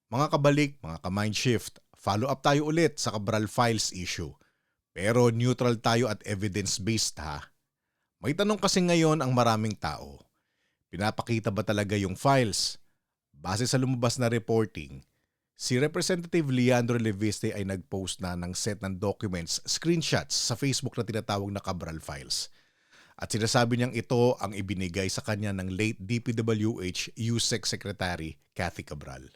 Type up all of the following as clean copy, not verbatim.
Mga kabalik, mga ka-mindshift, follow up tayo ulit sa Cabral Files issue. Pero neutral tayo at evidence-based ha. May tanong kasi ngayon ang maraming tao. Pinapakita ba talaga yung files? Base sa lumabas na reporting, si Representative Leandro Leviste ay nag-post na ng set ng documents, screenshots sa Facebook na tinatawag na Cabral Files. At sinasabi niyang ito ang ibinigay sa kanya ng late DPWH USEC Secretary Cathy Cabral.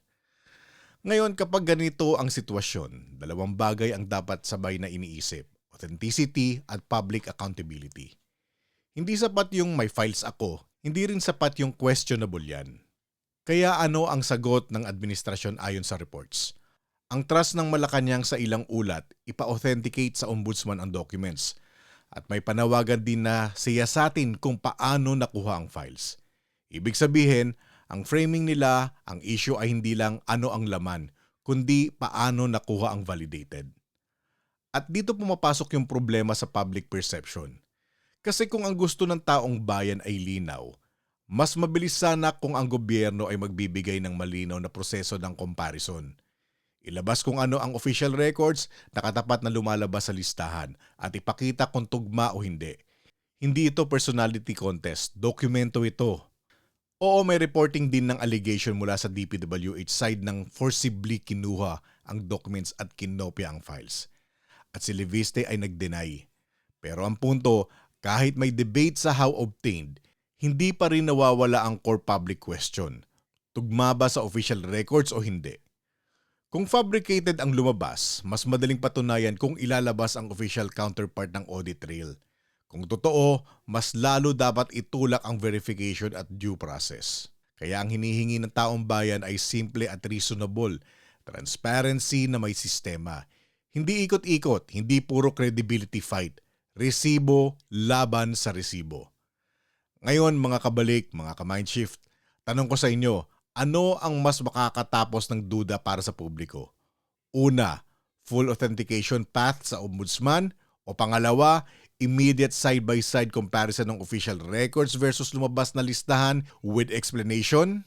Ngayon kapag ganito ang sitwasyon, dalawang bagay ang dapat sabay na iniisip, authenticity at public accountability. Hindi sapat yung may files ako, hindi rin sapat yung questionable yan. Kaya ano ang sagot ng administrasyon ayon sa reports? Ang trust ng Malacanang sa ilang ulat, ipa-authenticate sa ombudsman ang documents. At may panawagan din na siyasatin kung paano nakuha ang files. Ibig sabihin, ang framing nila, ang issue ay hindi lang ano ang laman, kundi paano nakuha ang validated. At dito pumapasok yung problema sa public perception. Kasi kung ang gusto ng taong bayan ay linaw, mas mabilis sana kung ang gobyerno ay magbibigay ng malinaw na proseso ng comparison. Ilabas kung ano ang official records na katapat na lumalabas sa listahan at ipakita kung tugma o hindi. Hindi ito personality contest, dokumento ito. Oo, may reporting din ng allegation mula sa DPWH side ng forcibly kinuha ang documents at kinopya ang files. At si Leviste ay nag-deny. Pero ang punto, kahit may debate sa how obtained, hindi pa rin nawawala ang core public question. Tugma ba sa official records o hindi? Kung fabricated ang lumabas, mas madaling patunayan kung ilalabas ang official counterpart ng audit trail. Kung totoo, mas lalo dapat itulak ang verification at due process. Kaya ang hinihingi ng taong bayan ay simple at reasonable, transparency na may sistema. Hindi ikot-ikot, hindi puro credibility fight. Resibo, laban sa resibo. Ngayon mga kabalik, mga ka-mindshift, tanong ko sa inyo, ano ang mas makakatapos ng duda para sa publiko? Una, full authentication path sa ombudsman o pangalawa, immediate side-by-side comparison ng official records versus lumabas na listahan with explanation?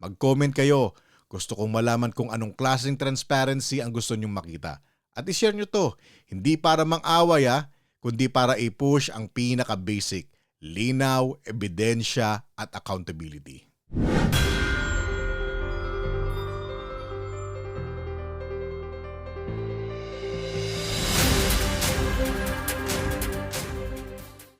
Mag-comment kayo. Gusto kong malaman kung anong klaseng transparency ang gusto nyong makita. At i-share nyo to, hindi para mang-away kundi para i-push ang pinaka-basic, linaw, ebidensya at accountability.